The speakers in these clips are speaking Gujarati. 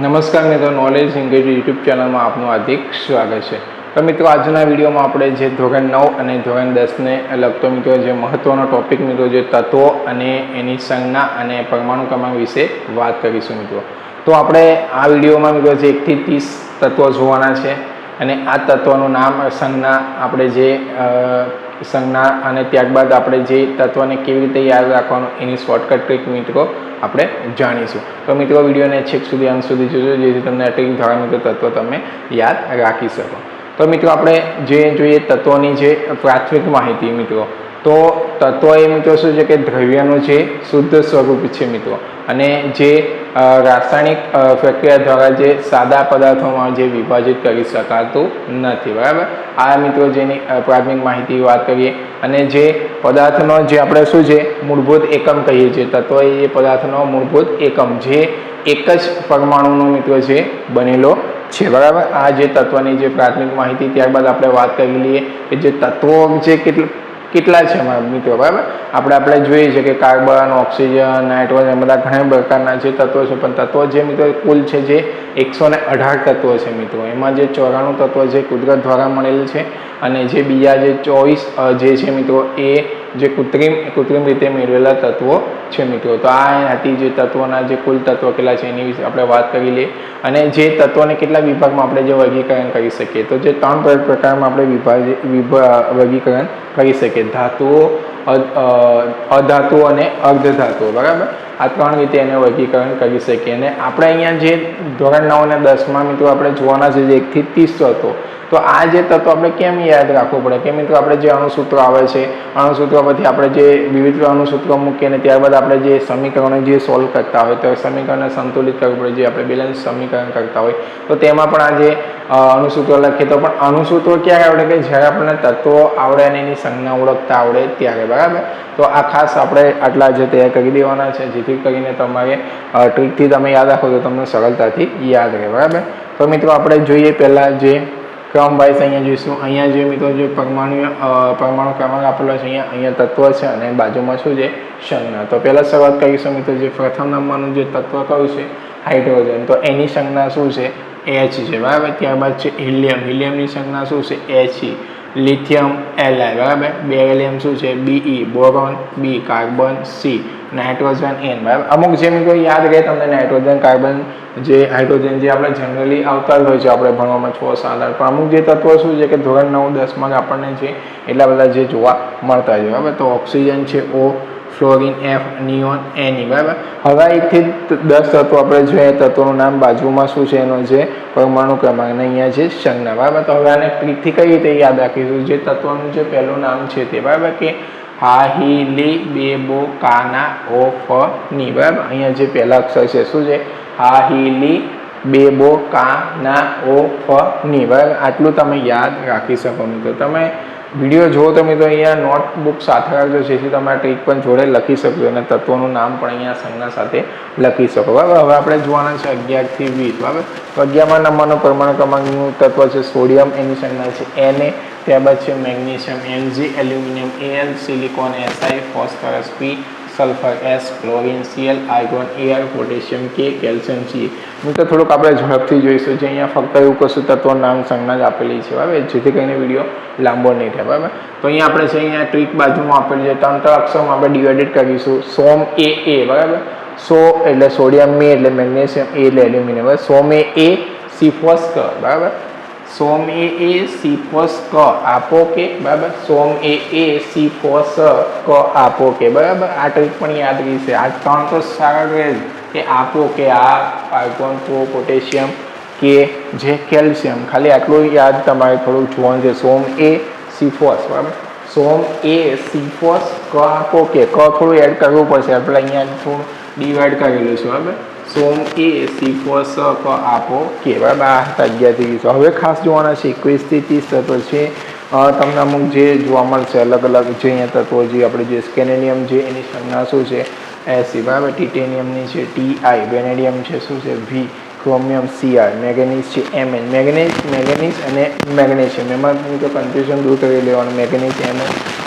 નમસ્કાર મિત્રો, નોલેજ ઇંગ્લિશ યુટ્યુબ ચેનલમાં આપનું હાર્દિક સ્વાગત છે। તો મિત્રો, આજના વિડીયોમાં આપણે જે ધોરણ 9 અને ધોરણ 10ને લગતો મિત્રો જે મહત્વનો ટોપિક મિત્રો જે તત્વો અને એની સંજ્ઞા અને પરમાણુ ક્રમાંક વિશે વાત કરીશું મિત્રો। તો આપણે આ વિડીયોમાં મિત્રો જે 1 થી 30 તત્વો જોવાના છે અને આ તત્વોનું નામ, સંજ્ઞા, આપણે જે સંજ્ઞા અને ત્યારબાદ આપણે જે તત્વને કેવી રીતે યાદ રાખવાનું એની શોર્ટકટ ટ્રીક મિત્રો આપણે જાણીશું। તો મિત્રો, વિડીયોને છેક સુધી અંત સુધી જોજો જેથી તમને આ ટ્રીક દ્વારા મિત્રો તત્વો તમે યાદ રાખી શકો। તો મિત્રો, આપણે જે જોઈએ તત્વોની જે પ્રાથમિક માહિતી મિત્રો, તો તત્વ એ મિત્રો શું છે કે દ્રવ્યનું જે શુદ્ધ સ્વરૂપ છે મિત્રો, અને જે રાસાયણિક પ્રક્રિયા દ્વારા જે સાદા પદાર્થોમાં જે વિભાજિત કરી શકાતું નથી, બરાબર। આ મિત્રો જેની પ્રાથમિક માહિતી વાત કરીએ, અને જે પદાર્થનો જે આપણે શું છે મૂળભૂત એકમ કહીએ છીએ, તત્વ એ પદાર્થનો મૂળભૂત એકમ જે એક જ પરમાણુનો મિત્રો છે બનેલો છે, બરાબર। આ જે તત્વની જે પ્રાથમિક માહિતી, ત્યારબાદ આપણે વાત કરી લઈએ કે જે તત્વો જે કેટલા છે અમારા મિત્રો, બરાબર। આપણે જોઈએ છે કે કાર્બન, ઓક્સિજન, નાઇટ્રોજન, બધા ઘણા પ્રકારના જે તત્વો છે, પણ તત્વો જે મિત્રો કુલ છે જે 118 તત્વો છે મિત્રો। એમાં જે 94 તત્વો જે કુદરત દ્વારા મળેલ છે, અને જે બીજા જે 24 જે છે મિત્રો એ જે કૃત્રિમ રીતે મેળવેલા તત્વો છે મિત્રો। તો આ હતી જે તત્વોના જે કુલ તત્વો કેટલા છે એની વિશે આપણે વાત કરી લઈએ, અને જે તત્વોને કેટલા વિભાગમાં આપણે જે વર્ગીકરણ કરી શકીએ, તો જે 3 પ્રકારમાં આપણે વર્ગીકરણ કરી શકીએ: ધાતુઓ, અધાતુઓ અને અર્ધધાતુઓ, બરાબર। આ 3 રીતે એને વર્ગીકરણ કરી શકીએ। અને આપણે અહીંયા જે ધોરણ 9 અને 10માં મિત્રો આપણે જોવાના છે જે 1 થી 30 તત્વો, તો આ જે તત્વો આપણે કેમ યાદ રાખવું પડે કે મિત્રો આપણે જે અણુસૂત્રો આવે છે, અણુસૂત્રો પછી આપણે જે વિવિધ અણુસૂત્રો મૂકીએ અને ત્યારબાદ આપણે જે સમીકરણો જે સોલ્વ કરતા હોય, તો સમીકરણને સંતુલિત કરવું પડે, જે આપણે બેલેન્સ સમીકરણ કરતા હોય, તો તેમાં પણ આ જે અણુસૂત્રો લખીએ, તો પણ અણુસૂત્રો ક્યારે આવડે કે જ્યારે આપણને તત્વો આવડે અને એની સંજ્ઞા ઓળખતા આવડે ત્યારે, બરાબર। તો આ ખાસ આપણે આટલા જે તૈયાર કરી દેવાના છે, જેથી કરીને તમારે ટ્રીકથી તમે યાદ રાખો તો તમને સરળતાથી યાદ રહે, બરાબર। તો મિત્રો, આપણે જોઈએ પહેલાં જે ક્રમ વાઇઝ અહીંયા જોઈશું। અહીંયા જે મિત્રો જે પરમાણુ ક્રમાંક આપેલો છે, અહીંયા તત્વ છે અને બાજુમાં શું છે સંજ્ઞા। તો પહેલાં શરૂઆત કરીશું મિત્રો, જે પ્રથમ નંબરનું જે તત્વ કયું છે હાઇડ્રોજન, તો એની સંજ્ઞા શું છે H છે, બરાબર। ત્યારબાદ છે હિલિયમ, હિલિયમની સંજ્ઞા શું છે He, લિથિયમ Li, બરાબર। બેરિલિયમ શું છે Be, boron B, carbon C, nitrogen N, બરાબર। અમુક જે મિત્રો યાદ રહે તમને નાઇટ્રોજન, કાર્બન, જે હાઇડ્રોજન જે આપણે જનરલી આવતા હોય છે આપણે ભણવામાં 6, 7, 8, પણ અમુક જે તત્વો શું છે કે ધોરણ 9, 10માં આપણને છે એટલા બધા જે જોવા મળતા છે, બરાબર। તો ઓક્સિજન છે O, fluorine F, neon Ne, બરાબર। હવે 1 થી 10 તત્વો આપણે જોઈએ, તત્વોનું નામ બાજુમાં શું છે એનો જે પરમાણુ ક્રમાંક અને અહીંયા છે સંજ્ઞા, બરાબર। તો હવે આને ટ્રીકથી કઈ રીતે યાદ રાખીશું? જે તત્વનું જે પહેલું નામ છે તે, બરાબર, કે હા, હી, લી, બે, બો, કાના, ઓ, ફ, ની, બરાબર। અહીંયા જે પહેલા અક્ષર છે શું છે હા, હી, લી, બે, બો, કાના, ઓ, ફ, ની, બરાબર। આટલું તમે યાદ રાખી શકો મિત્રો। તમે વિડીયો જુઓ તો મિત્રો અહીંયા નોટબુક સાથે રાખજો, જેથી તમે આ ટ્રીક પણ જોડે લખી શકશો અને તત્વોનું નામ પણ અહીંયા સંજ્ઞા સાથે લખી શકો, બરાબર। હવે આપણે જોવાના છે 11 થી 20, બરાબર। તો 11મા નંબરનો પરમાણુ ક્રમાંકનું તત્વ છે સોડિયમ, એની સંજ્ઞા છે Na, ત્યારબાદ છે magnesium Mg, aluminium Al, silicon Si, phosphorus P, sulphur S, chlorine Cl, argon Ar, potassium K, calcium C। મિત્રો થોડુંક આપણે ઝડપથી જોઈશું, જે અહીંયા ફક્ત એવું કશું તત્વ નામ સંજ્ઞા જ આપેલી છે, બરાબર, જેથી કરીને વિડીયો લાંબો નહીં થાય, બરાબર। તો અહીંયા આપણે છે અહીંયા ટ્રીક બાજુમાં આપેલી છે, 3 અક્ષરમાં આપણે ડિવાઇડેડ કરીશું। સોમ A, બરાબર, સો એટલે સોડિયમ, મે એટલે મેગ્નેશિયમ, A એટલે એલ્યુમિનિયમ, બરાબર। સોમ A, C4 K, બરાબર। સોમ A, C4 K આપો કે, બરાબર। સોમ A, C4 K આપો કે, બરાબર। આ ટ્રીક પણ યાદ રહેશે, આ 3 તો સરળ રહે કે આપો કે, આ આર્ગોન, પોટેશિયમ કે, જે કેલ્શિયમ, ખાલી આટલું યાદ તમારે થોડુંક જોવાનું છે। સોમ A, C4, બરાબર। સોમ A, C4 K આપો કે, ક થોડું એડ કરવું પડશે, આપણે અહીંયા થોડું ડિવાઈડ કરેલું છે, બરાબર। સોમ A, C4 K આપો કે, બરાબર। આ 11 થી 20। હવે ખાસ જોવાના છે 21 થી 30 તત્વો છે। તમને અમુક જે જોવા મળશે અલગ અલગ જે અહીંયા તત્વો, જે આપણે જે સ્કેનેડિયમ છે એની સંજ્ઞા શું છે Fe, બરાબર। ટિટેનિયમની છે Ti, વેનેડિયમ છે શું છે V, ક્રોમિયમ Cr, મેગ્નેઝ છે Mn, મેગ્નેઝ અને મેગ્નેશિયમ, એમાં તો કન્ફ્યુઝન દૂર કરી લેવાનું, મેગ્નેઝ Mn,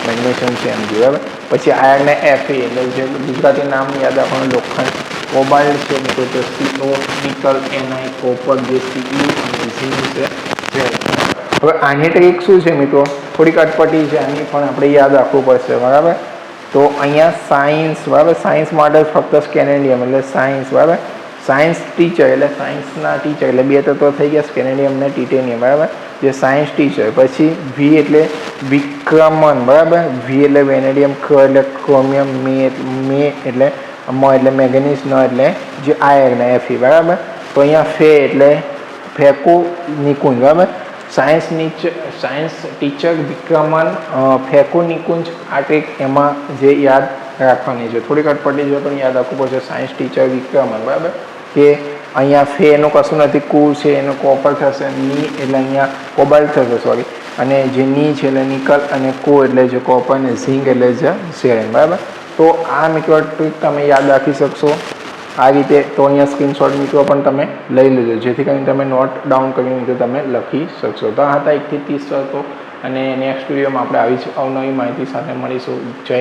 મેગ્નેશિયમ છે Mg, બરાબર। પછી આયર્ન Fe, એટલે જે ગુજરાતી નામ યાદ રાખવાનું લોખંડ કોબાલ્ટ છે મિત્રો તો CO, નિકલ Ni, કોપર જે Cu અને ઝીંક છે જે. હવે આની ટ્રીક શું છે મિત્રો, થોડીક અટપટી છે, આની પણ આપણે યાદ રાખવું પડશે બરાબર. તો અહીંયા સાયન્સ બરાબર, સાયન્સ માટે ફક્ત સ્કેનેડિયમ એટલે સાયન્સ બરાબર. સાયન્સ ટીચર એટલે સાયન્સના ટીચર એટલે બે તત્વો થઈ ગયા સ્કેનેડિયમ અને ટિટેનિયમ બરાબર, જે સાયન્સ ટીચર. પછી વી એટલે વિક્રમન બરાબર, વી એટલે વેનેડિયમ, ક એટલે ક્રોમિયમ, મે એટલે એટલે મેગ્નેઝ, ન એટલે જે આયર્ન Fe બરાબર. તો અહીંયા ફે એટલે ફેકો નિકુંજ બરાબર. સાયન્સ ટીચર વિક્રમન, ફેકો નિકુંજ, આ ટ્રીક એમાં જે યાદ રાખવાની છે, થોડીક અટપટી છે પણ યાદ રાખવું પડશે. સાયન્સ ટીચર વિક્રમન બરાબર, કે અહીંયા ફે એનું કશું નથી, કુ છે એનો કોપર થશે, ની એટલે અહીંયા કોબાલ્ટ થશે સોરી, અને જે ની છે એટલે નિકલ, અને કો એટલે જે કોપર, અને ઝીંક એટલે જે સેરેન બરાબર. તો આ મિત્રો ટ્રીક તમે યાદ રાખી શકશો આ રીતે. તો અહીંયા સ્ક્રીનશોટ મિત્રો પણ તમે લઈ લેજો જેથી કરીને તમે નોટ ડાઉન કરીને મિત્રો તમે લખી શકશો. તો આ હતા 1 થી 30 શરતો, અને નેક્સ્ટ વિડીયોમાં આપણે આવી જ અવનવી માહિતી સાથે મળીશું. જય